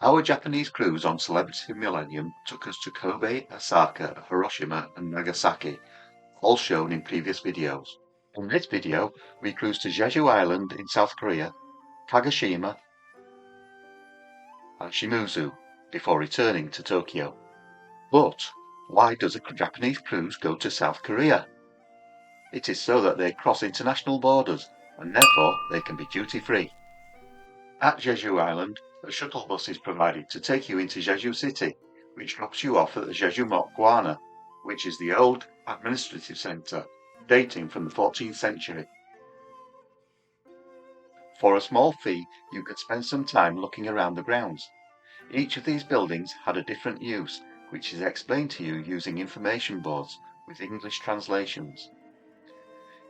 Our Japanese cruise on Celebrity Millennium took us to Kobe, Osaka, Hiroshima and Nagasaki, all shown in previous videos. In this video, we cruised to Jeju Island in South Korea, Kagoshima and Shimizu before returning to Tokyo. But why does a Japanese cruise go to South Korea? It is so that they cross international borders and therefore they can be duty-free. At Jeju Island, a shuttle bus is provided to take you into Jeju City, which drops you off at the Jejumok Gwana, which is the old administrative centre dating from the 14th century. For a small fee, you can spend some time looking around the grounds. Each of these buildings had a different use, which is explained to you using information boards with English translations.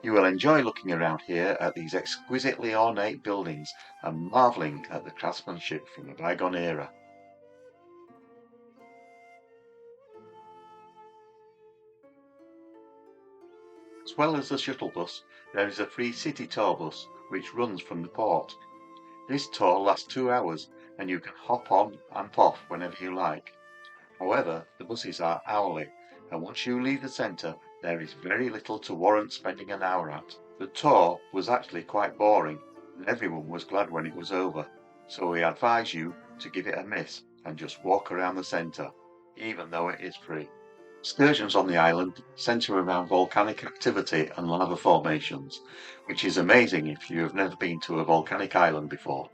You will enjoy looking around here at these exquisitely ornate buildings and marvelling at the craftsmanship from the bygone era. As well as the shuttle bus, there is a free city tour bus which runs from the port. This tour lasts 2 hours and you can hop on and off whenever you like. However, the buses are hourly, and once you leave the centre, there is very little to warrant spending an hour at. The tour was actually quite boring, and everyone was glad when it was over, so we advise you to give it a miss and just walk around the centre, even though it is free. Excursions on the island centre around volcanic activity and lava formations, which is amazing if you have never been to a volcanic island before.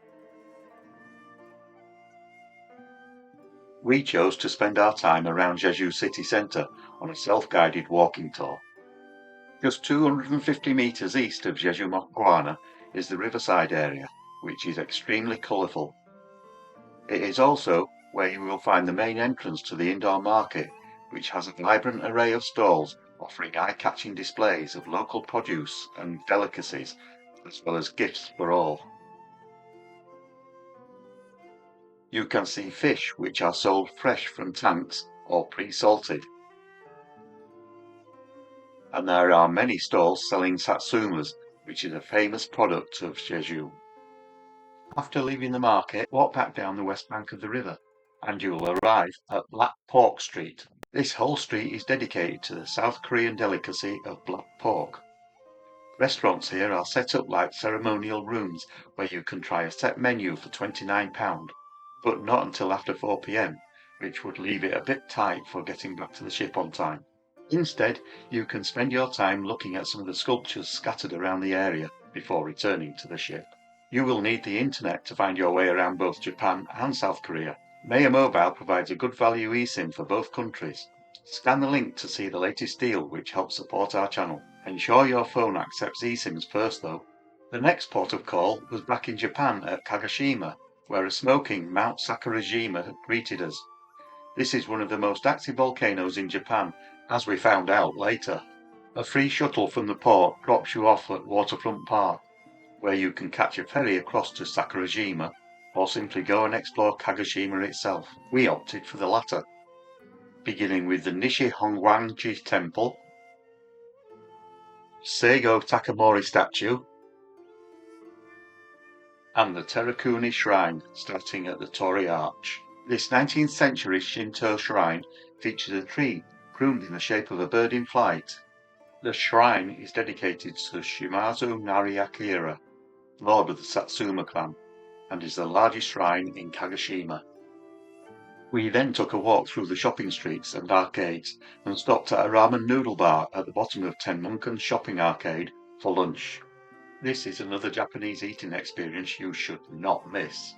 We chose to spend our time around Jeju City Centre on a self-guided walking tour. Just 250 metres east of Jejumok Gwana is the riverside area, which is extremely colourful. It is also where you will find the main entrance to the indoor market, which has a vibrant array of stalls offering eye-catching displays of local produce and delicacies, as well as gifts for all. You can see fish which are sold fresh from tanks or pre-salted. And there are many stalls selling satsumas, which is a famous product of Jeju. After leaving the market, walk back down the west bank of the river, and you will arrive at Black Pork Street. This whole street is dedicated to the South Korean delicacy of black pork. Restaurants here are set up like ceremonial rooms where you can try a set menu for £29. But not until after 4 p.m, which would leave it a bit tight for getting back to the ship on time. Instead, you can spend your time looking at some of the sculptures scattered around the area before returning to the ship. You will need the internet to find your way around both Japan and South Korea. Maya Mobile provides a good value eSIM for both countries. Scan the link to see the latest deal which helps support our channel. Ensure your phone accepts eSIMs first though. The next port of call was back in Japan at Kagoshima, where a smoking Mount Sakurajima had greeted us. This is one of the most active volcanoes in Japan, as we found out later. A free shuttle from the port drops you off at Waterfront Park, where you can catch a ferry across to Sakurajima, or simply go and explore Kagoshima itself. We opted for the latter, beginning with the Nishi Hongwanji Temple, Seigo Takamori statue, and the Terakuni Shrine, starting at the Torii Arch. This 19th century Shinto shrine features a tree pruned in the shape of a bird in flight. The shrine is dedicated to Shimazu Nariakira, lord of the Satsuma clan, and is the largest shrine in Kagoshima. We then took a walk through the shopping streets and arcades and stopped at a ramen noodle bar at the bottom of Tenmunkan Shopping Arcade for lunch. This is another Japanese eating experience you should not miss.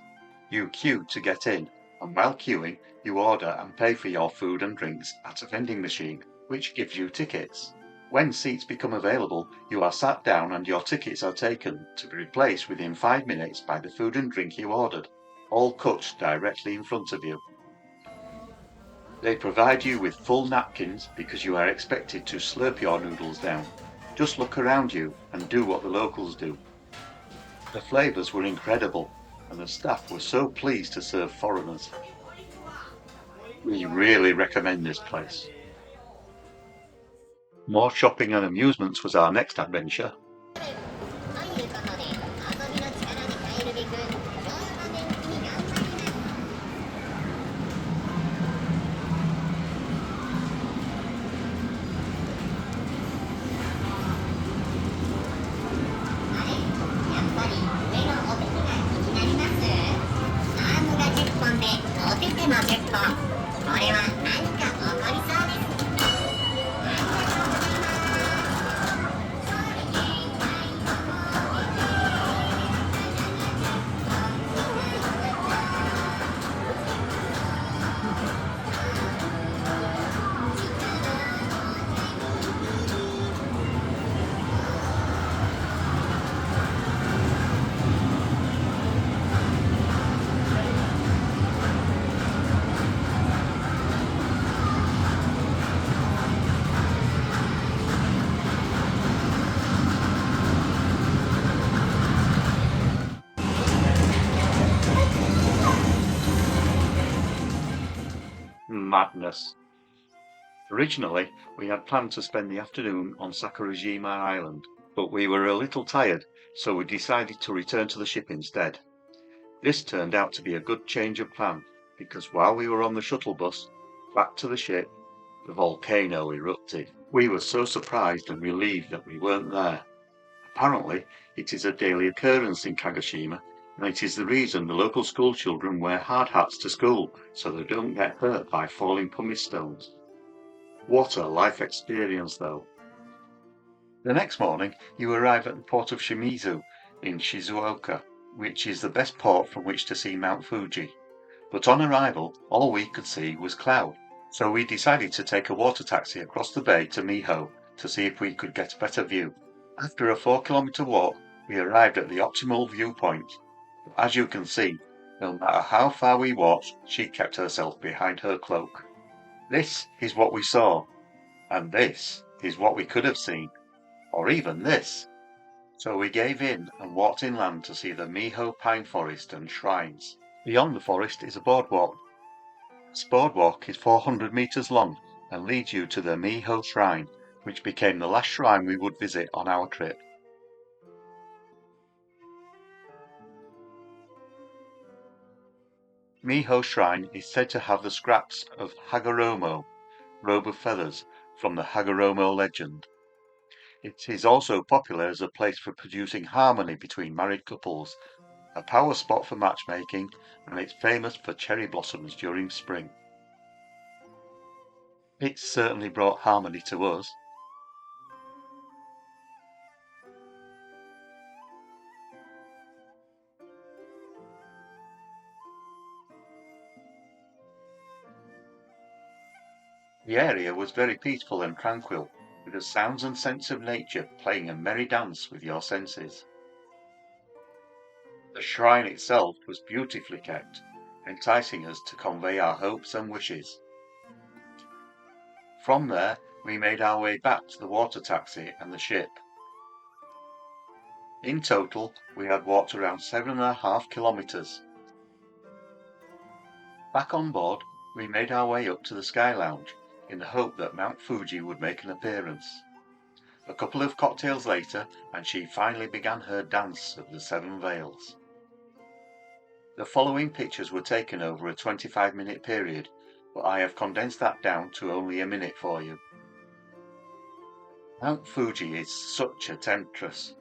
You queue to get in, and while queuing, you order and pay for your food and drinks at a vending machine, which gives you tickets. When seats become available, you are sat down and your tickets are taken to be replaced within 5 minutes by the food and drink you ordered, all cut directly in front of you. They provide you with full napkins because you are expected to slurp your noodles down. Just look around you and do what the locals do. The flavours were incredible and the staff were so pleased to serve foreigners. We really recommend this place. More shopping and amusements was our next adventure. ての10本。これは何か起こりそうです。Madness. Originally, we had planned to spend the afternoon on Sakurajima Island, but we were a little tired, so we decided to return to the ship instead. This turned out to be a good change of plan, because while we were on the shuttle bus back to the ship, the volcano erupted. We were so surprised and relieved that we weren't there. Apparently, it is a daily occurrence in Kagoshima, and it is the reason the local school children wear hard hats to school so they don't get hurt by falling pumice stones. What a life experience, though. The next morning, you arrive at the port of Shimizu in Shizuoka, which is the best port from which to see Mount Fuji. But on arrival, all we could see was cloud, so we decided to take a water taxi across the bay to Miho to see if we could get a better view. After a 4-kilometer walk, we arrived at the optimal viewpoint. But as you can see, no matter how far we walked, she kept herself behind her cloak. This is what we saw, and this is what we could have seen, or even this. So we gave in and walked inland to see the Miho pine forest and shrines. Beyond the forest is a boardwalk. This boardwalk is 400 meters long and leads you to the Miho shrine, which became the last shrine we would visit on our trip. Miho Shrine is said to have the scraps of Hagoromo, robe of feathers, from the Hagoromo legend. It is also popular as a place for producing harmony between married couples, a power spot for matchmaking, and it's famous for cherry blossoms during spring. It's certainly brought harmony to us. The area was very peaceful and tranquil, with the sounds and scents of nature playing a merry dance with your senses. The shrine itself was beautifully kept, enticing us to convey our hopes and wishes. From there, we made our way back to the water taxi and the ship. In total, we had walked around 7.5 kilometers. Back on board, we made our way up to the Sky Lounge in the hope that Mount Fuji would make an appearance. A couple of cocktails later, and she finally began her dance of the 7 veils. The following pictures were taken over a 25-minute period, but I have condensed that down to only a minute for you. Mount Fuji is such a temptress.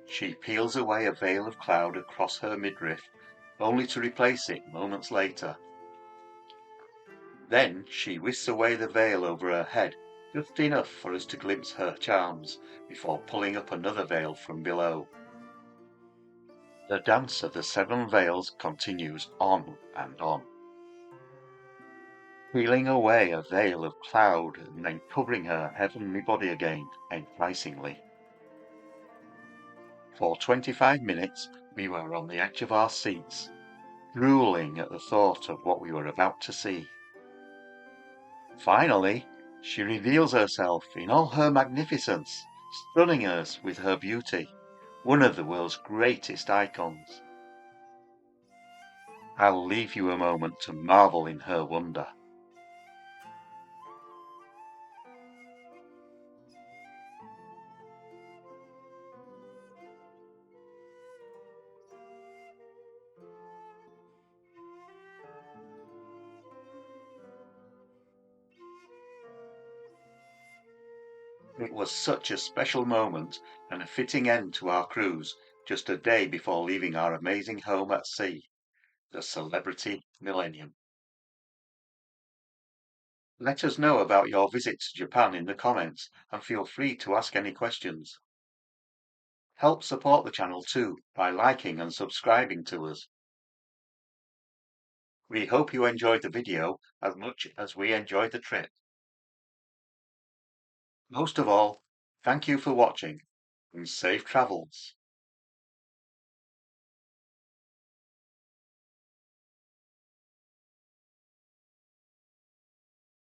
She peels away a veil of cloud across her midriff, only to replace it moments later. Then she whisks away the veil over her head, just enough for us to glimpse her charms, before pulling up another veil from below. The dance of the 7 veils continues on and on. Peeling away a veil of cloud and then covering her heavenly body again, enticingly. For 25 minutes we were on the edge of our seats, drooling at the thought of what we were about to see. Finally, she reveals herself in all her magnificence, stunning us with her beauty, one of the world's greatest icons. I'll leave you a moment to marvel in her wonder. It was such a special moment and a fitting end to our cruise, just a day before leaving our amazing home at sea, the celebrity Millennium. Let us know about your visit to Japan in the comments and feel free to ask any questions. Help support the channel too by liking and subscribing to us. We hope you enjoyed the video as much as we enjoyed the trip. Most of all, thank you for watching and safe travels.